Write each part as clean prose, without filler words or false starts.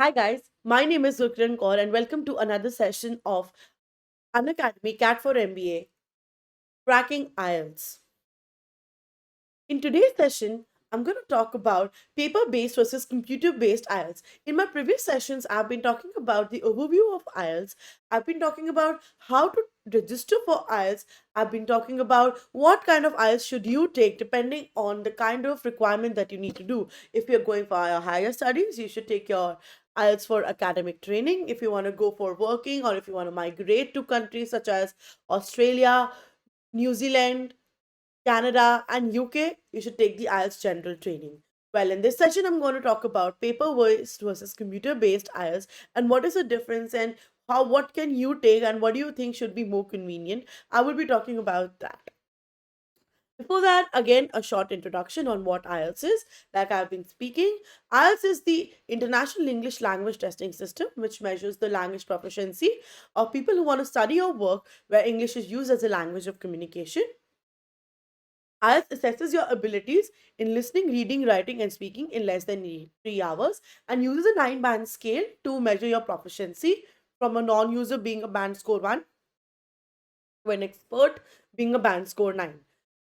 Hi guys, my name is Gurkiran Kaur and welcome to another session of Unacademy CAT4MBA Cracking IELTS. In today's session, I'm going to talk about paper-based versus computer-based IELTS. In my previous sessions, I've been talking about the overview of IELTS. I've been talking about how to register for IELTS. I've been talking about what kind of IELTS should you take depending on the kind of requirement that you need to do. If you're going for your higher studies, you should take your IELTS for academic training. If you want to go for working or if you want to migrate to countries such as Australia, New Zealand, Canada, and UK, you should take the IELTS general training. Well, in this session, I'm going to talk about paper-based versus computer-based IELTS and what is the difference and what can you take and what do you think should be more convenient. I will be talking about that. Before that, again, a short introduction on what IELTS is. Like I've been speaking, IELTS is the International English Language Testing System, which measures the language proficiency of people who want to study or work where English is used as a language of communication. IELTS assesses your abilities in listening, reading, writing, and speaking in less than 3 hours and uses a 9 band scale to measure your proficiency from a non user being a band score 1 to an expert being a band score 9.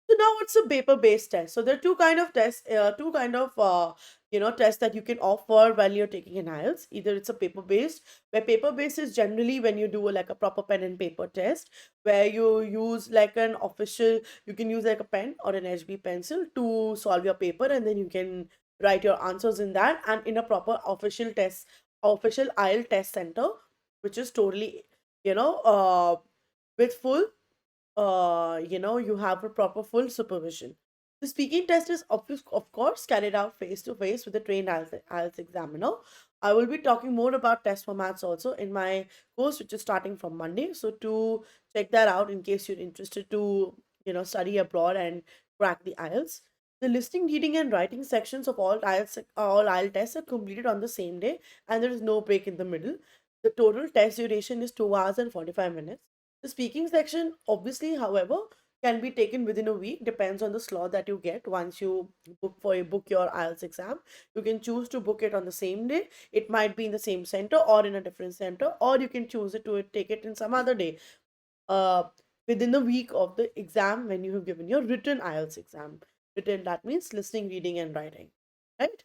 So now what's a paper-based test? So there are two kind of tests, tests that you can offer while you're taking an IELTS. Either it's a paper-based, where paper-based is generally when you do like a proper pen and paper test, where you use like an official, you can use like a pen or an HB pencil to solve your paper, and then you can write your answers in that, and in a proper official test, official IELTS test center, which is totally, you know, with full you have a proper full supervision. The speaking test is of course carried out face to face with a trained IELTS examiner. I will be talking more about test formats also in my course, which is starting from Monday. So to check that out in case you're interested to study abroad and crack the IELTS. The listening, reading, and writing sections of all IELTS tests are completed on the same day, and there is no break in the middle. The total test duration is 2 hours and 45 minutes. The speaking section, obviously, however, can be taken within a week, depends on the slot that you get once you book your IELTS exam. You can choose to book it on the same day. It might be in the same center or in a different center, or you can choose it to take it in some other day. Uh, Within the week of the exam when you have given your written IELTS exam. Written, that means listening, reading, and writing. Right?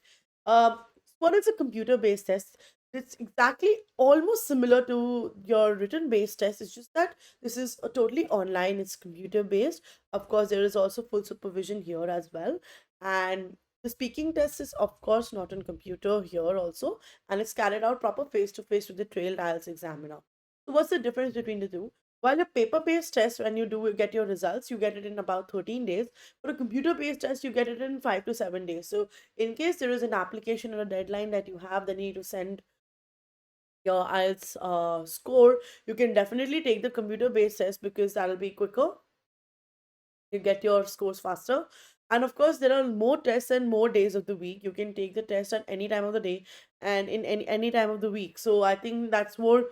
What is a computer-based test? It's exactly almost similar to your written-based test. It's just that this is a totally online. It's computer-based. Of course, there is also full supervision here as well. And the speaking test is, of course, not on computer here also, and it's carried out proper face-to-face with the trailed IELTS examiner. So, what's the difference between the two? While a paper-based test, when you do get your results, you get it in about 13 days. For a computer-based test, you get it in 5 to 7 days. So in case there is an application or a deadline that you have, then you need to send your IELTS score, you can definitely take the computer-based test because that'll be quicker. You get your scores faster. And of course, there are more tests and more days of the week. You can take the test at any time of the day and in any time of the week. So I think that's more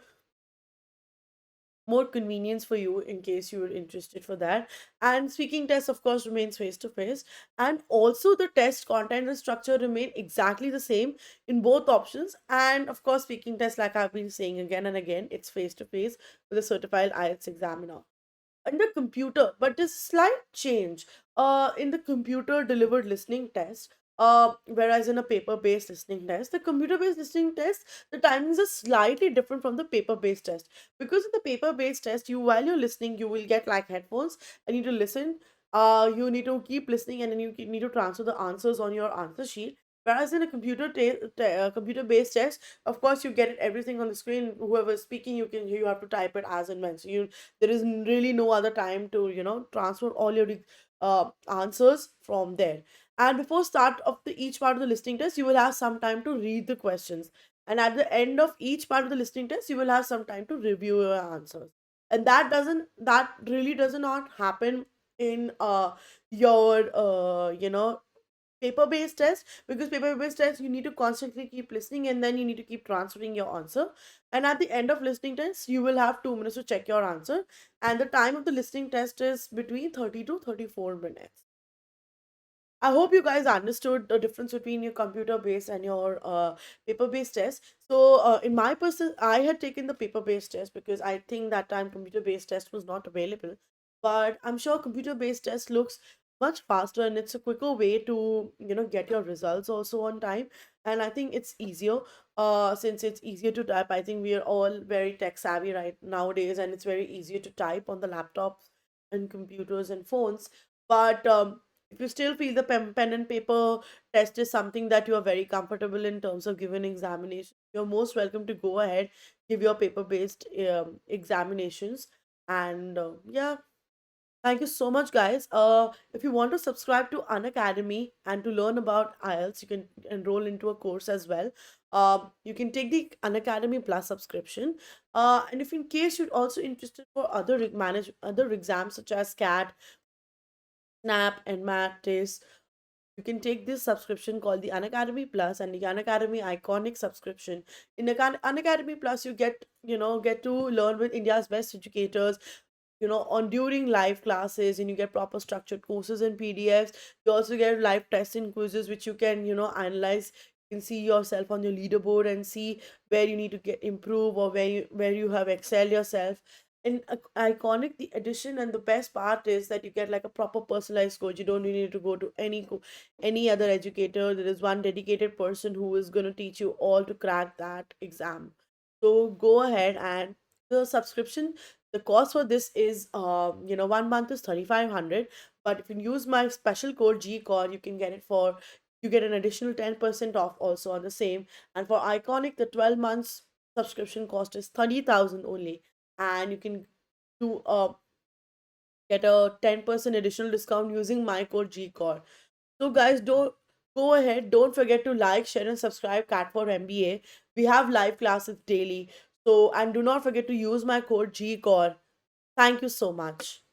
convenience for you in case you are interested for that. And speaking test of course remains face to face, and also the test content and structure remain exactly the same in both options. And of course speaking test, like I've been saying again and again, it's face to face with a certified IELTS examiner. In the computer, but there's slight change in the computer delivered listening test. Whereas in a paper based listening test, the computer based listening test, the timings are slightly different from the paper based test. Because in the paper based test, you while you're listening, you will get like headphones and you need to listen. You need to keep listening, and then you need to transfer the answers on your answer sheet. Whereas in a computer based test, of course you get it everything on the screen. Whoever is speaking, you have to type it as and when. So you there is really no other time to transfer all your answers from there. And before start of the each part of the listening test, you will have some time to read the questions, and at the end of each part of the listening test, you will have some time to review your answers. And that really does not happen in your paper based test, because paper based test you need to constantly keep listening and then you need to keep transferring your answer. And at the end of listening test, you will have 2 minutes to check your answer, and the time of the listening test is between 30 to 34 minutes. I hope you guys understood the difference between your computer based and your paper based test. So, in my person, I had taken the paper based test because I think that time computer based test was not available. But I'm sure computer based test looks much faster and it's a quicker way to get your results also on time. And I think it's easier. Since it's easier to type, I think we are all very tech savvy right nowadays, and it's very easier to type on the laptops and computers and phones. But if you still feel the pen and paper test is something that you are very comfortable in terms of giving examination, you're most welcome to go ahead, give your paper based examinations. And yeah, thank you so much, guys. If you want to subscribe to Unacademy and to learn about IELTS, you can enroll into a course as well. You can take the Unacademy Plus subscription. And if in case you're also interested for other manage other exams such as CAT, SNAP, and MAT, you can take this subscription called the Unacademy Plus and the Unacademy Iconic subscription. In the Unacademy Plus, you get to learn with India's best educators, on during live classes, and you get proper structured courses and PDFs. You also get live tests and quizzes which you can, analyze. You can see yourself on your leaderboard and see where you need to get improve, or where you have excelled yourself. In Iconic, the addition and the best part is that you get like a proper personalized coach. You don't really need to go to any other educator. There is one dedicated person who is going to teach you all to crack that exam. So go ahead, and the subscription, the cost for this is 1 month is 3,500. But if you use my special code GCOR, you get an additional 10% off also on the same. And for Iconic, the 12 months subscription cost is 30,000 only, and you can do get a 10% additional discount using my code GCOR. So guys, don't go ahead. Don't forget to like, share, and subscribe CAT4MBA. We have live classes daily. So, and do not forget to use my code GCOR. Thank you so much.